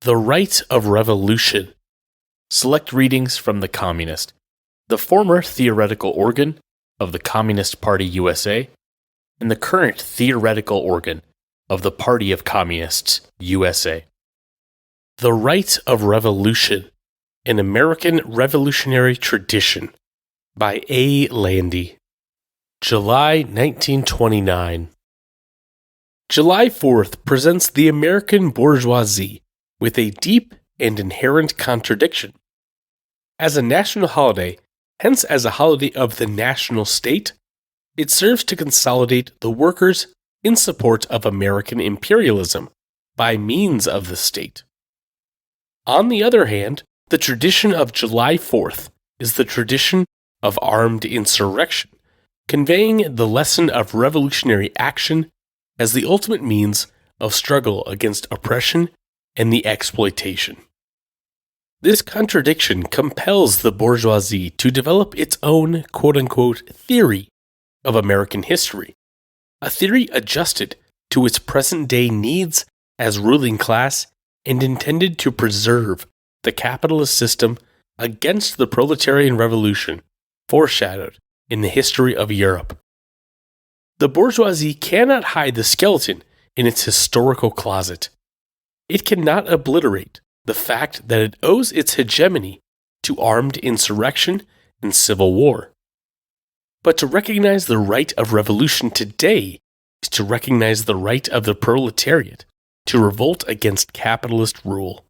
The Right of Revolution. Select readings from The Communist, the former theoretical organ of the Communist Party USA, and the current theoretical organ of the Party of Communists USA. The Right of Revolution, an American Revolutionary Tradition, by A. Landy. July 1929. July 4th presents the American bourgeoisie with a deep and inherent contradiction. As a national holiday, hence as a holiday of the national state, it serves to consolidate the workers in support of American imperialism by means of the state. On the other hand, the tradition of July 4th is the tradition of armed insurrection, conveying the lesson of revolutionary action as the ultimate means of struggle against oppression and the exploitation. This contradiction compels the bourgeoisie to develop its own quote-unquote theory of American history, a theory adjusted to its present-day needs as ruling class and intended to preserve the capitalist system against the proletarian revolution foreshadowed in the history of Europe. The bourgeoisie cannot hide the skeleton in its historical closet. It cannot obliterate the fact that it owes its hegemony to armed insurrection and civil war. But to recognize the right of revolution today is to recognize the right of the proletariat to revolt against capitalist rule.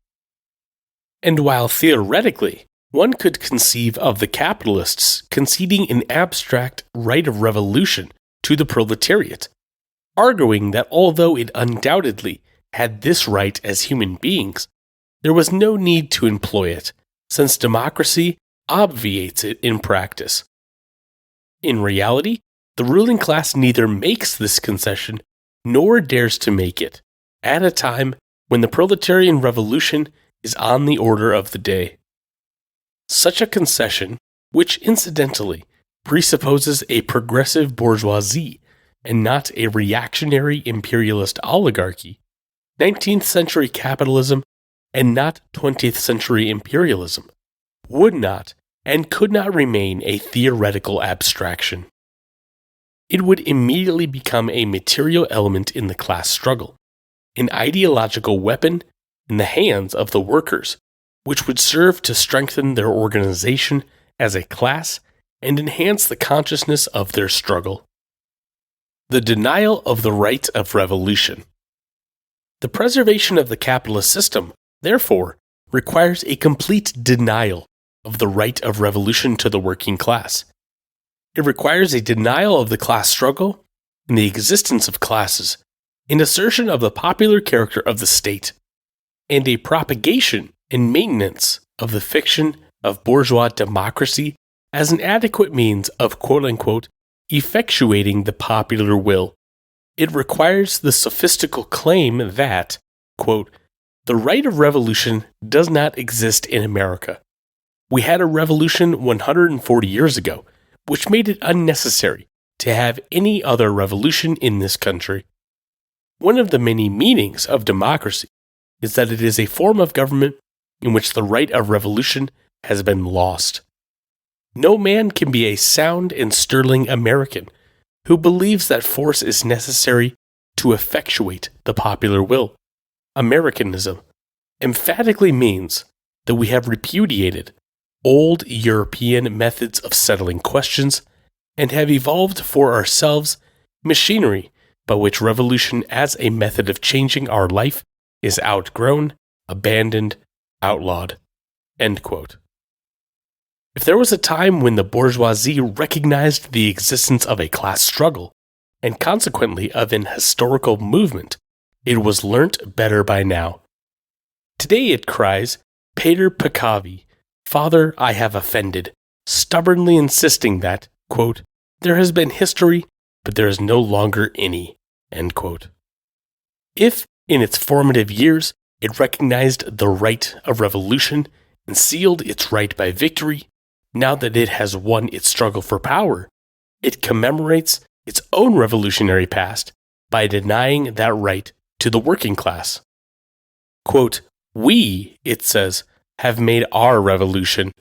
And while theoretically one could conceive of the capitalists conceding an abstract right of revolution to the proletariat, arguing that although it undoubtedly had this right as human beings, there was no need to employ it, since democracy obviates it in practice. In reality, the ruling class neither makes this concession nor dares to make it, at a time when the proletarian revolution is on the order of the day. Such a concession, which incidentally presupposes a progressive bourgeoisie and not a reactionary imperialist oligarchy, 19th century capitalism and not 20th century imperialism, would not and could not remain a theoretical abstraction. It would immediately become a material element in the class struggle, an ideological weapon in the hands of the workers, which would serve to strengthen their organization as a class and enhance the consciousness of their struggle. The denial of the right of revolution. The preservation of the capitalist system, therefore, requires a complete denial of the right of revolution to the working class. It requires a denial of the class struggle and the existence of classes, an assertion of the popular character of the state, and a propagation and maintenance of the fiction of bourgeois democracy as an adequate means of quote-unquote effectuating the popular will. It requires the sophistical claim that, quote, the right of revolution does not exist in America. We had a revolution 140 years ago, which made it unnecessary to have any other revolution in this country. One of the many meanings of democracy is that it is a form of government in which the right of revolution has been lost. No man can be a sound and sterling American who believes that force is necessary to effectuate the popular will. Americanism emphatically means that we have repudiated old European methods of settling questions and have evolved for ourselves machinery by which revolution as a method of changing our life is outgrown, abandoned, outlawed. End quote. If there was a time when the bourgeoisie recognized the existence of a class struggle, and consequently of an historical movement, it was learnt better by now. Today it cries, Pater peccavi, Father, I have offended, stubbornly insisting that, quote, there has been history, but there is no longer any, end quote. If, in its formative years, it recognized the right of revolution and sealed its right by victory, now that it has won its struggle for power, it commemorates its own revolutionary past by denying that right to the working class. Quote, We, it says, have made our revolution.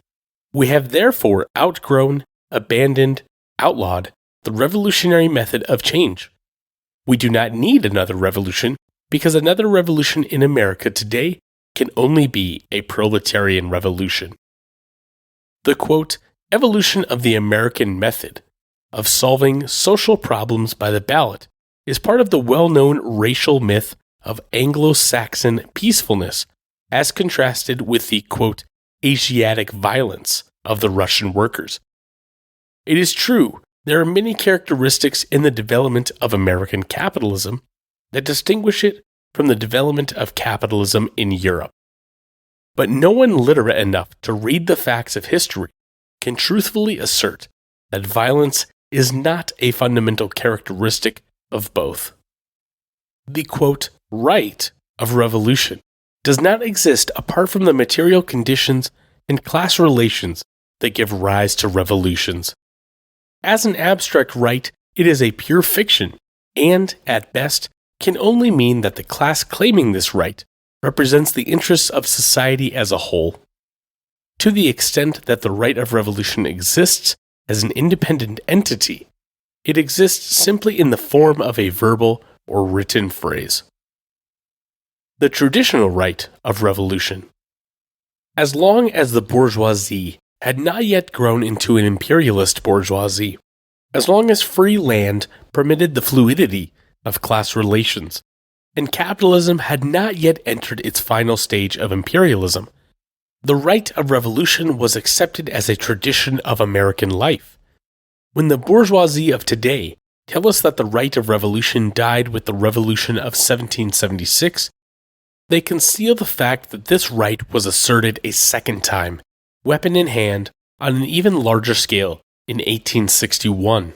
We have therefore outgrown, abandoned, outlawed the revolutionary method of change. We do not need another revolution because another revolution in America today can only be a proletarian revolution. The quote, evolution of the American method of solving social problems by the ballot is part of the well-known racial myth of Anglo-Saxon peacefulness as contrasted with the, quote, Asiatic violence of the Russian workers. It is true, there are many characteristics in the development of American capitalism that distinguish it from the development of capitalism in Europe. But no one literate enough to read the facts of history can truthfully assert that violence is not a fundamental characteristic of both. The, quote, right of revolution does not exist apart from the material conditions and class relations that give rise to revolutions. As an abstract right, it is a pure fiction, and, at best, can only mean that the class claiming this right represents the interests of society as a whole. To the extent that the right of revolution exists as an independent entity, it exists simply in the form of a verbal or written phrase. The traditional right of revolution. As long as the bourgeoisie had not yet grown into an imperialist bourgeoisie, as long as free land permitted the fluidity of class relations, and capitalism had not yet entered its final stage of imperialism, the right of revolution was accepted as a tradition of American life. When the bourgeoisie of today tell us that the right of revolution died with the Revolution of 1776, they conceal the fact that this right was asserted a second time, weapon in hand, on an even larger scale in 1861.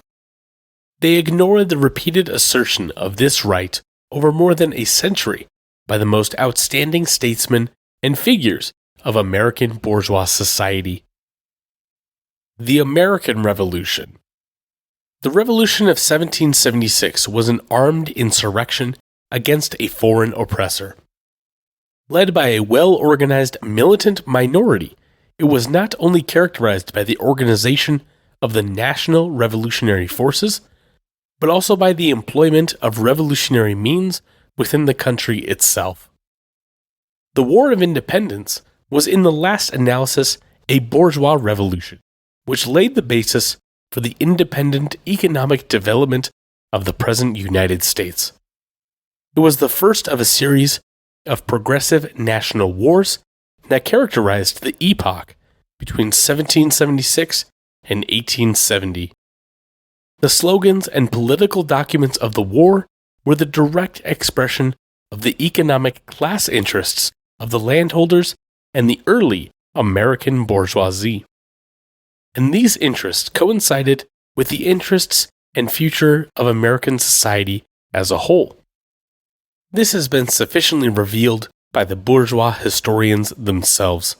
They ignore the repeated assertion of this right over more than a century by the most outstanding statesmen and figures of American bourgeois society. The American Revolution. The Revolution of 1776 was an armed insurrection against a foreign oppressor. Led by a well-organized militant minority, it was not only characterized by the organization of the National Revolutionary Forces, but also by the employment of revolutionary means within the country itself. The War of Independence was in the last analysis a bourgeois revolution, which laid the basis for the independent economic development of the present United States. It was the first of a series of progressive national wars that characterized the epoch between 1776 and 1870. The slogans and political documents of the war were the direct expression of the economic class interests of the landholders and the early American bourgeoisie. And these interests coincided with the interests and future of American society as a whole. This has been sufficiently revealed by the bourgeois historians themselves.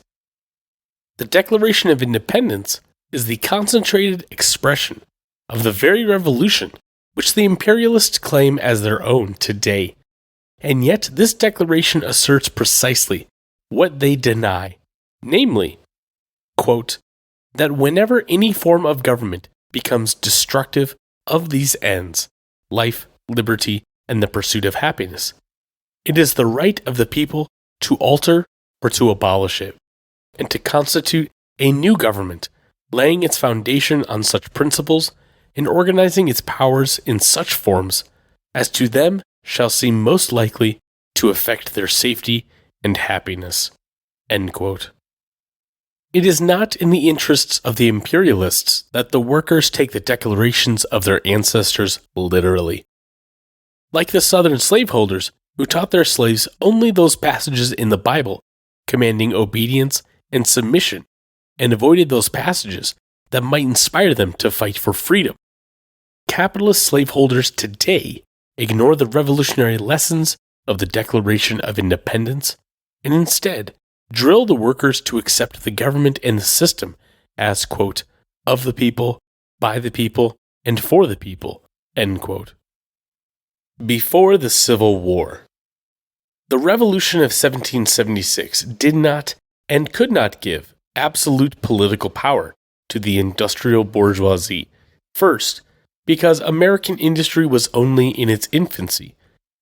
The Declaration of Independence is the concentrated expression of the very revolution which the imperialists claim as their own today. And yet this declaration asserts precisely what they deny, namely, quote, that whenever any form of government becomes destructive of these ends, life, liberty, and the pursuit of happiness, it is the right of the people to alter or to abolish it, and to constitute a new government, laying its foundation on such principles and organizing its powers in such forms as to them shall seem most likely to affect their safety and happiness. End quote. It is not in the interests of the imperialists that the workers take the declarations of their ancestors literally. Like the Southern slaveholders, who taught their slaves only those passages in the Bible commanding obedience and submission, and avoided those passages that might inspire them to fight for freedom. Capitalist slaveholders today ignore the revolutionary lessons of the Declaration of Independence, and instead drill the workers to accept the government and the system as, quote, of the people, by the people, and for the people, end quote. Before the Civil War. The Revolution of 1776 did not and could not give absolute political power to the industrial bourgeoisie. First, because American industry was only in its infancy,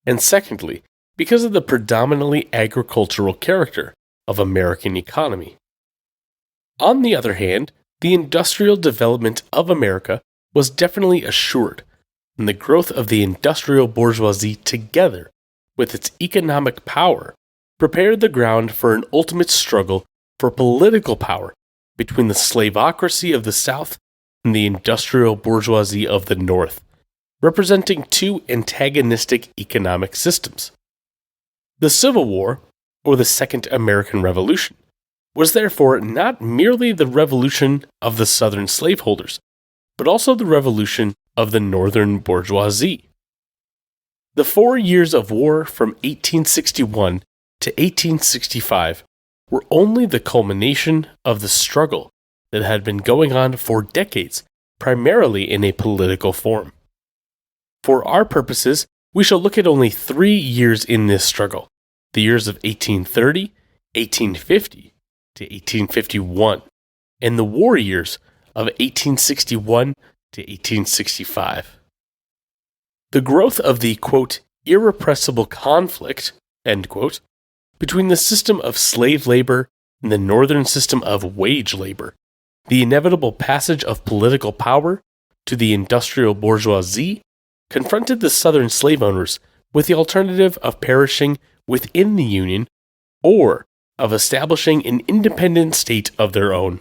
and secondly, because of the predominantly agricultural character of American economy. On the other hand, the industrial development of America was definitely assured, and the growth of the industrial bourgeoisie together with its economic power prepared the ground for an ultimate struggle for political power between the slavocracy of the South and the industrial bourgeoisie of the North, representing two antagonistic economic systems. The Civil War, or the Second American Revolution, was therefore not merely the revolution of the Southern slaveholders, but also the revolution of the Northern bourgeoisie. The 4 years of war from 1861 to 1865 were only the culmination of the struggle that had been going on for decades, primarily in a political form. For our purposes, we shall look at only 3 years in this struggle, the years of 1830, 1850 to 1851, and the war years of 1861 to 1865. The growth of the, quote, irrepressible conflict, end quote, between the system of slave labor and the northern system of wage labor, the inevitable passage of political power to the industrial bourgeoisie, confronted the southern slave owners with the alternative of perishing within the Union or of establishing an independent state of their own.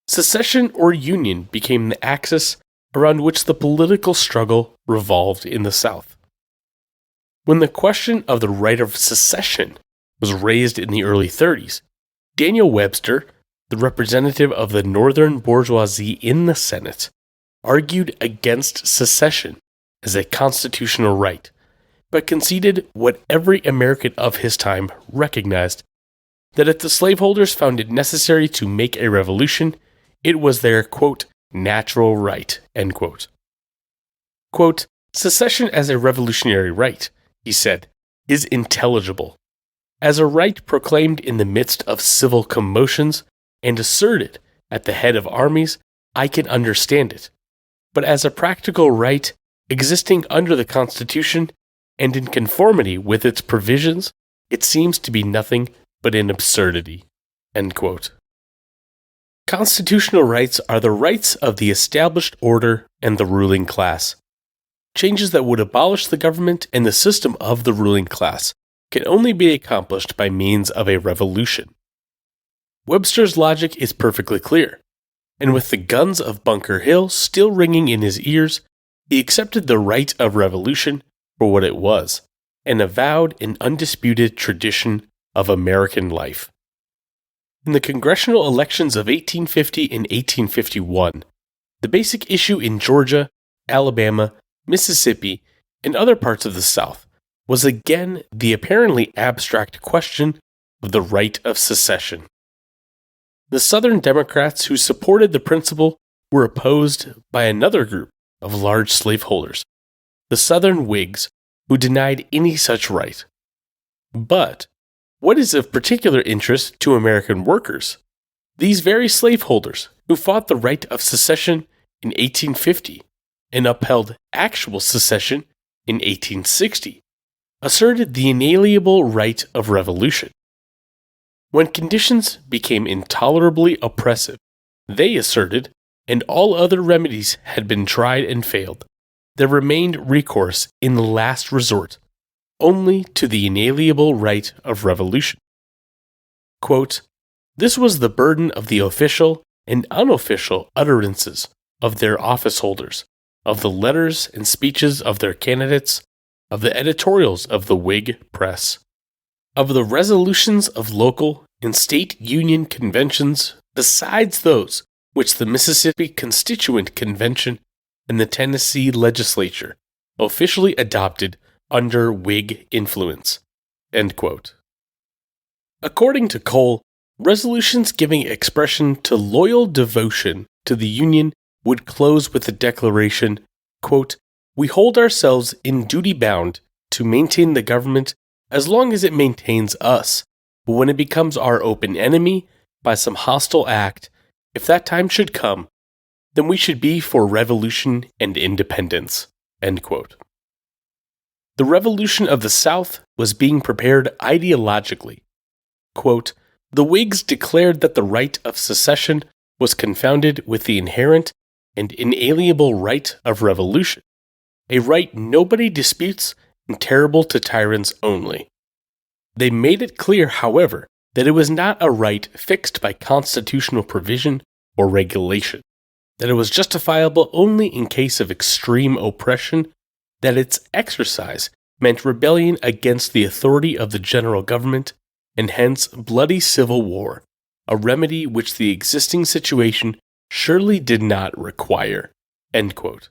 Secession or Union became the axis around which the political struggle revolved in the South. When the question of the right of secession was raised in the early 30s, Daniel Webster, the representative of the northern bourgeoisie in the Senate, argued against secession as a constitutional right, but conceded what every American of his time recognized, that if the slaveholders found it necessary to make a revolution, it was their, quote, natural right, end quote. Quote, secession as a revolutionary right, he said, is intelligible. As a right proclaimed in the midst of civil commotions and asserted at the head of armies, I can understand it. But as a practical right existing under the Constitution and in conformity with its provisions, it seems to be nothing but an absurdity. End quote. Constitutional rights are the rights of the established order and the ruling class. Changes that would abolish the government and the system of the ruling class can only be accomplished by means of a revolution. Webster's logic is perfectly clear, and with the guns of Bunker Hill still ringing in his ears, he accepted the right of revolution for what it was, and avowed an undisputed tradition of American life. In the congressional elections of 1850 and 1851, the basic issue in Georgia, Alabama, Mississippi, and other parts of the South was again the apparently abstract question of the right of secession. The Southern Democrats who supported the principle were opposed by another group of large slaveholders, the Southern Whigs, who denied any such right. But what is of particular interest to American workers? These very slaveholders who fought the right of secession in 1850 and upheld actual secession in 1860 asserted the inalienable right of revolution. When conditions became intolerably oppressive, they asserted, and all other remedies had been tried and failed, there remained recourse in the last resort only to the inalienable right of revolution. Quote, this was the burden of the official and unofficial utterances of their office holders, of the letters and speeches of their candidates, of the editorials of the Whig press, of the resolutions of local and state union conventions, besides those which the Mississippi Constituent Convention and the Tennessee Legislature officially adopted under Whig influence. End quote. According to Cole, resolutions giving expression to loyal devotion to the Union would close with the declaration, quote, we hold ourselves in duty bound to maintain the government as long as it maintains us, but when it becomes our open enemy by some hostile act, if that time should come, then we should be for revolution and independence." End quote. The revolution of the South was being prepared ideologically. Quote, "The Whigs declared that the right of secession was confounded with the inherent and inalienable right of revolution, a right nobody disputes and terrible to tyrants only. They made it clear, however, that it was not a right fixed by constitutional provision or regulation, that it was justifiable only in case of extreme oppression, that its exercise meant rebellion against the authority of the general government, and hence bloody civil war, a remedy which the existing situation surely did not require." End quote.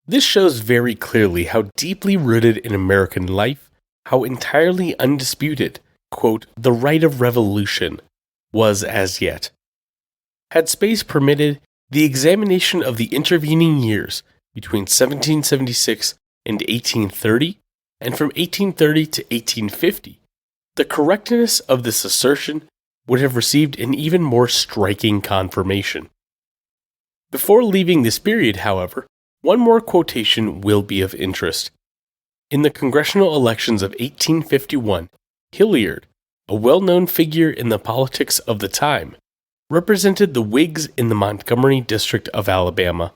This shows very clearly how deeply rooted in American life, how entirely undisputed, quote, "the right of revolution" was as yet. Had space permitted, the examination of the intervening years between 1776 and 1830, and from 1830 to 1850, the correctness of this assertion would have received an even more striking confirmation. Before leaving this period, however, one more quotation will be of interest. In the congressional elections of 1851, Hilliard, a well-known figure in the politics of the time, represented the Whigs in the Montgomery district of Alabama.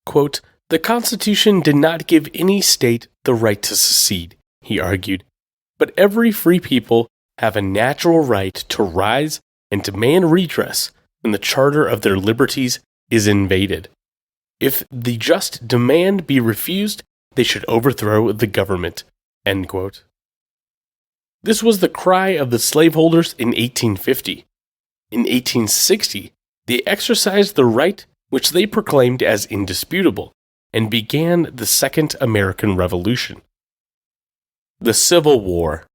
Quote, "The Constitution did not give any state the right to secede," he argued, "but every free people have a natural right to rise and demand redress when the charter of their liberties is invaded. If the just demand be refused, they should overthrow the government." End quote. This was the cry of the slaveholders in 1850. In 1860, they exercised the right which they proclaimed as indisputable, and began the Second American Revolution. The Civil War.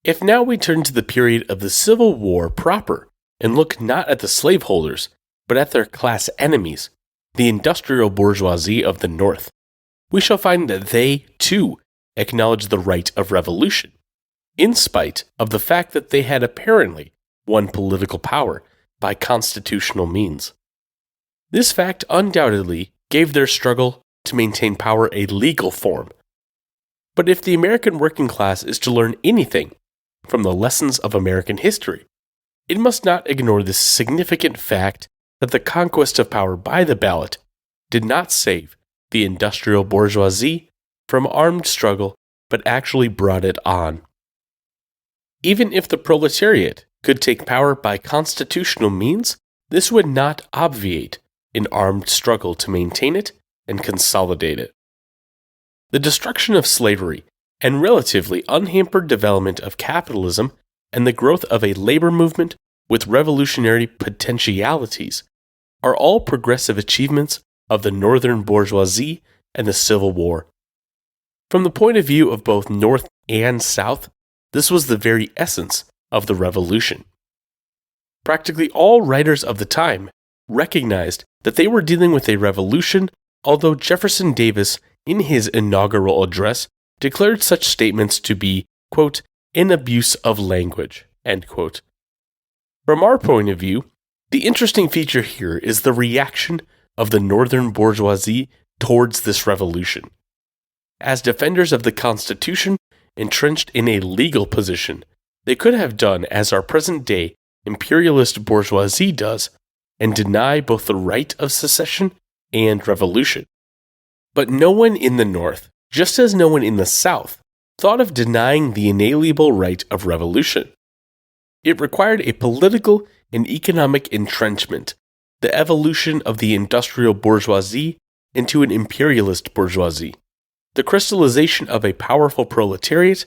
If now we turn to the period of the Civil War proper, and look not at the slaveholders, but at their class enemies, the industrial bourgeoisie of the North, we shall find that they, too, acknowledged the right of revolution, in spite of the fact that they had apparently won political power by constitutional means. This fact undoubtedly gave their struggle to maintain power a legal form. But if the American working class is to learn anything from the lessons of American history, it must not ignore this significant fact that the conquest of power by the ballot did not save the industrial bourgeoisie from armed struggle, but actually brought it on. Even if the proletariat could take power by constitutional means, this would not obviate an armed struggle to maintain it and consolidate it. The destruction of slavery and relatively unhampered development of capitalism and the growth of a labor movement with revolutionary potentialities are all progressive achievements of the Northern bourgeoisie and the Civil War. From the point of view of both North and South, this was the very essence of the Revolution. Practically all writers of the time recognized that they were dealing with a revolution, although Jefferson Davis, in his inaugural address, declared such statements to be, quote, "an abuse of language," end quote. From our point of view, the interesting feature here is the reaction of the Northern bourgeoisie towards this revolution. As defenders of the Constitution, entrenched in a legal position, they could have done as our present-day imperialist bourgeoisie does, and deny both the right of secession and revolution. But no one in the North, just as no one in the South, thought of denying the inalienable right of revolution. It required a political and economic entrenchment, the evolution of the industrial bourgeoisie into an imperialist bourgeoisie, the crystallization of a powerful proletariat,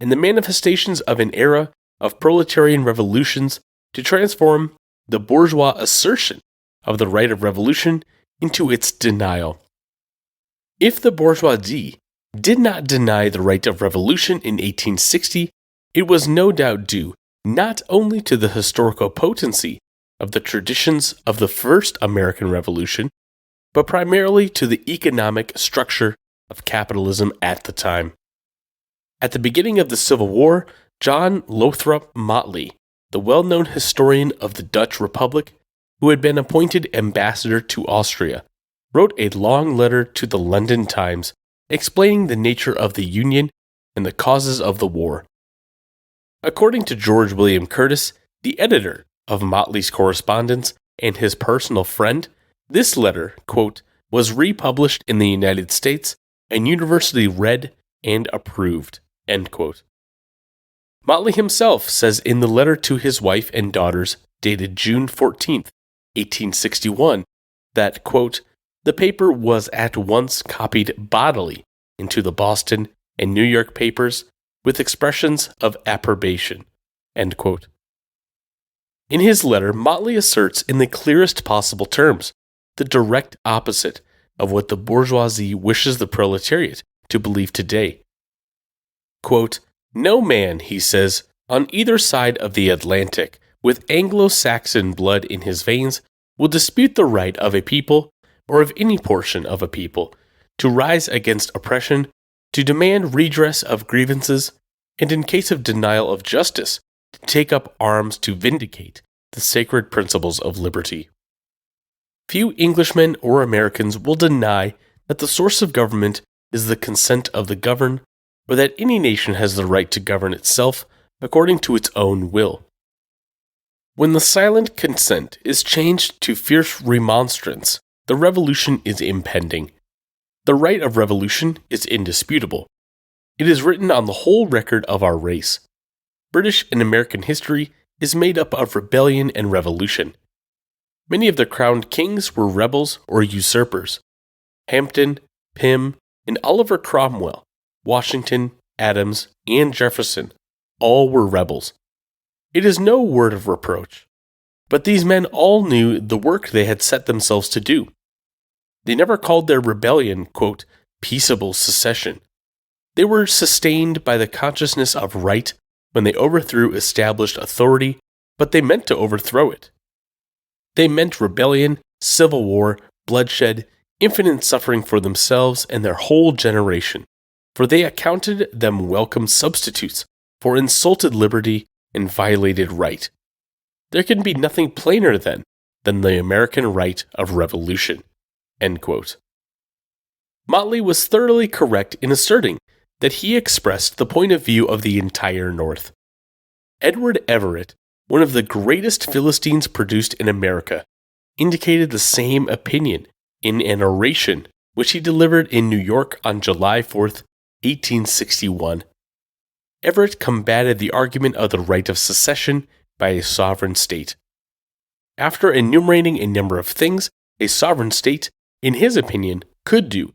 and the manifestations of an era of proletarian revolutions to transform the bourgeois assertion of the right of revolution into its denial. If the bourgeoisie did not deny the right of revolution in 1860, it was no doubt due not only to the historical potency of the traditions of the first American Revolution, but primarily to the economic structure of capitalism at the time. At the beginning of the Civil War, John Lothrop Motley, the well-known historian of the Dutch Republic, who had been appointed ambassador to Austria, wrote a long letter to the London Times explaining the nature of the Union and the causes of the war. According to George William Curtis, the editor of Motley's correspondence and his personal friend, this letter, quote, was republished in the United States and universally read and approved, end quote. Motley himself says in the letter to his wife and daughters, dated June 14, 1861, that, quote, the paper was at once copied bodily into the Boston and New York papers with expressions of approbation, end quote. In his letter, Motley asserts in the clearest possible terms the direct opposite of what the bourgeoisie wishes the proletariat to believe today. Quote, no man, he says, on either side of the Atlantic, with Anglo-Saxon blood in his veins, will dispute the right of a people, or of any portion of a people, to rise against oppression, to demand redress of grievances, and in case of denial of justice, to take up arms to vindicate the sacred principles of liberty. Few Englishmen or Americans will deny that the source of government is the consent of the governed, or that any nation has the right to govern itself according to its own will. When the silent consent is changed to fierce remonstrance, the revolution is impending. The right of revolution is indisputable. It is written on the whole record of our race. British and American history is made up of rebellion and revolution. Many of the crowned kings were rebels or usurpers. Hampden, Pym, and Oliver Cromwell, Washington, Adams, and Jefferson, all were rebels. It is no word of reproach, but these men all knew the work they had set themselves to do. They never called their rebellion, quote, peaceable secession. They were sustained by the consciousness of right when they overthrew established authority, but they meant to overthrow it. They meant rebellion, civil war, bloodshed, infinite suffering for themselves and their whole generation, for they accounted them welcome substitutes for insulted liberty and violated right. There can be nothing plainer then than the American right of revolution, end quote. Motley was thoroughly correct in asserting that he expressed the point of view of the entire North. Edward Everett, one of the greatest Philistines produced in America, indicated the same opinion in an oration which he delivered in New York on July 4th, 1861. Everett combated the argument of the right of secession by a sovereign state. After enumerating a number of things a sovereign state, in his opinion, could do,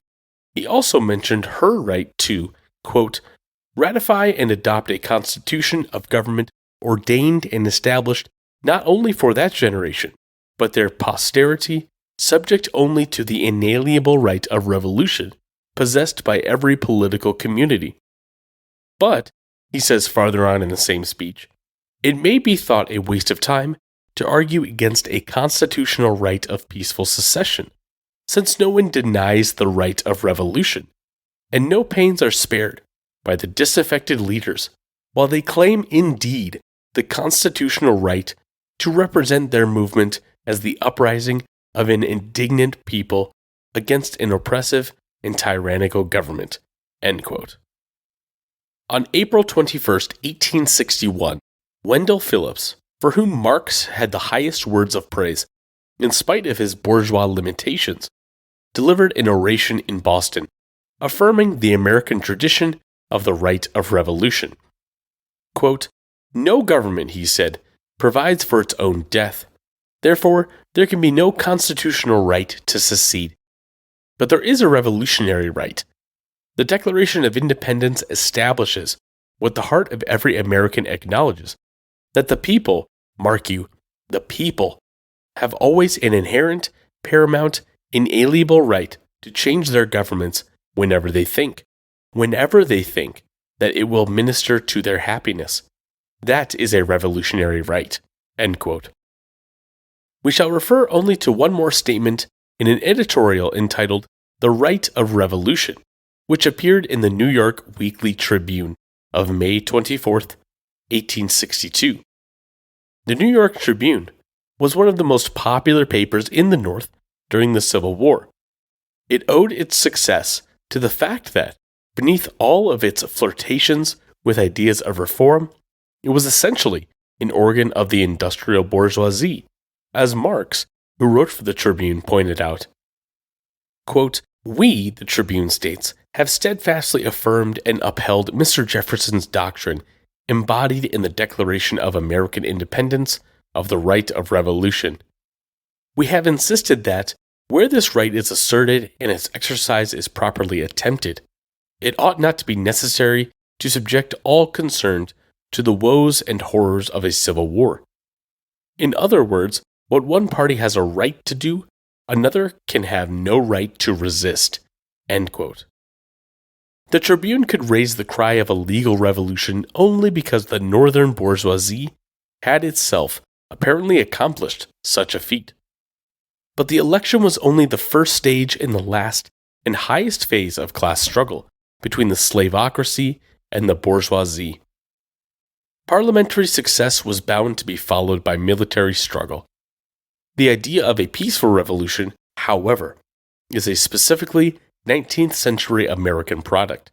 he also mentioned her right to, quote, ratify and adopt a constitution of government ordained and established not only for that generation, but their posterity, subject only to the inalienable right of revolution possessed by every political community. But, he says farther on in the same speech, it may be thought a waste of time to argue against a constitutional right of peaceful secession, since no one denies the right of revolution, and no pains are spared by the disaffected leaders, while they claim indeed the constitutional right to represent their movement as the uprising of an indignant people against an oppressive and tyrannical government, end quote. On April 21, 1861, Wendell Phillips, for whom Marx had the highest words of praise, in spite of his bourgeois limitations, delivered an oration in Boston, affirming the American tradition of the right of revolution. Quote, no government, he said, provides for its own death. Therefore, there can be no constitutional right to secede. But there is a revolutionary right. The Declaration of Independence establishes what the heart of every American acknowledges, that the people, mark you, the people, have always an inherent, paramount, inalienable right to change their governments whenever they think that it will minister to their happiness. That is a revolutionary right, end quote. We shall refer only to one more statement in an editorial entitled The Right of Revolution, which appeared in the New York Weekly Tribune of May 24, 1862. The New York Tribune was one of the most popular papers in the North during the Civil War. It owed its success to the fact that, beneath all of its flirtations with ideas of reform, it was essentially an organ of the industrial bourgeoisie, as Marx, who wrote for the Tribune, pointed out. Quote, "We," the Tribune states, "have steadfastly affirmed and upheld Mr. Jefferson's doctrine embodied in the Declaration of American Independence of the right of revolution. We have insisted that, where this right is asserted and its exercise is properly attempted, it ought not to be necessary to subject all concerned to the woes and horrors of a civil war. In other words, what one party has a right to do, another can have no right to resist." End quote. The Tribune could raise the cry of a legal revolution only because the northern bourgeoisie had itself apparently accomplished such a feat. But the election was only the first stage in the last and highest phase of class struggle between the slavocracy and the bourgeoisie. Parliamentary success was bound to be followed by military struggle. The idea of a peaceful revolution, however, is a specifically 19th century American product,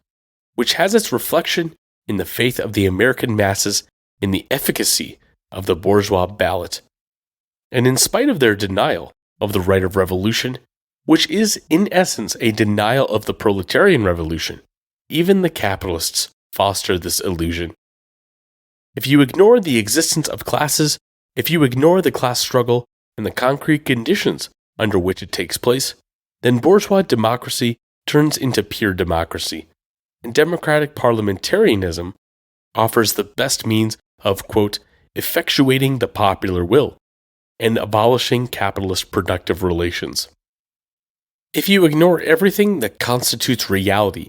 which has its reflection in the faith of the American masses in the efficacy of the bourgeois ballot. And in spite of their denial of the right of revolution, which is in essence a denial of the proletarian revolution, even the capitalists foster this illusion. If you ignore the existence of classes, if you ignore the class struggle and the concrete conditions under which it takes place, then bourgeois democracy turns into pure democracy, and democratic parliamentarism offers the best means of, quote, effectuating the popular will and abolishing capitalist productive relations. If you ignore everything that constitutes reality,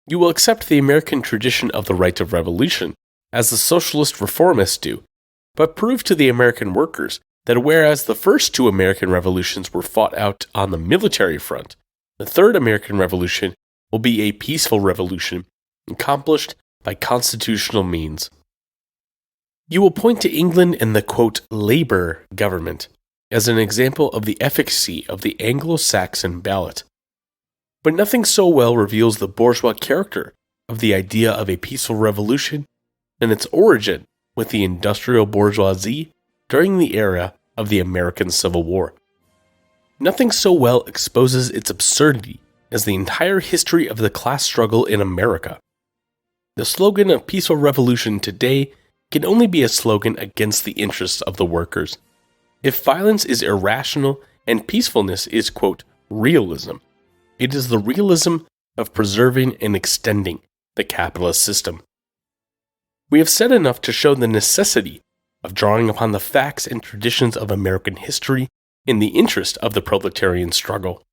you will accept the American tradition of the right of revolution, as the socialist reformists do, but prove to the American workers that whereas the first two American revolutions were fought out on the military front, the third American Revolution will be a peaceful revolution accomplished by constitutional means. You will point to England and the, quote, Labour government as an example of the efficacy of the Anglo-Saxon ballot. But nothing so well reveals the bourgeois character of the idea of a peaceful revolution and its origin with the industrial bourgeoisie during the era of the American Civil War. Nothing so well exposes its absurdity as the entire history of the class struggle in America. The slogan of peaceful revolution today can only be a slogan against the interests of the workers. If violence is irrational and peacefulness is, quote, realism, it is the realism of preserving and extending the capitalist system. We have said enough to show the necessity of drawing upon the facts and traditions of American history in the interest of the proletarian struggle.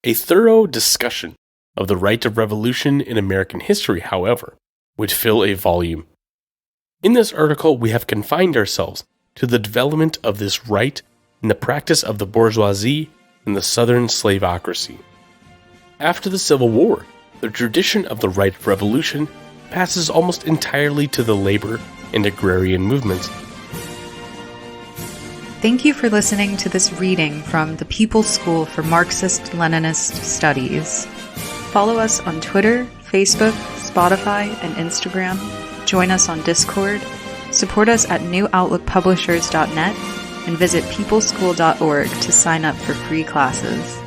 A thorough discussion of the right of revolution in American history, however, would fill a volume. In this article, we have confined ourselves to the development of this right in the practice of the bourgeoisie and the Southern slavocracy. After the Civil War, the tradition of the right of revolution passes almost entirely to the labor and agrarian movements. Thank you for listening to this reading from the People's School for Marxist-Leninist Studies. Follow us on Twitter, Facebook, Spotify, and Instagram. Join us on Discord. Support us at newoutlookpublishers.net and visit peopleschool.org to sign up for free classes.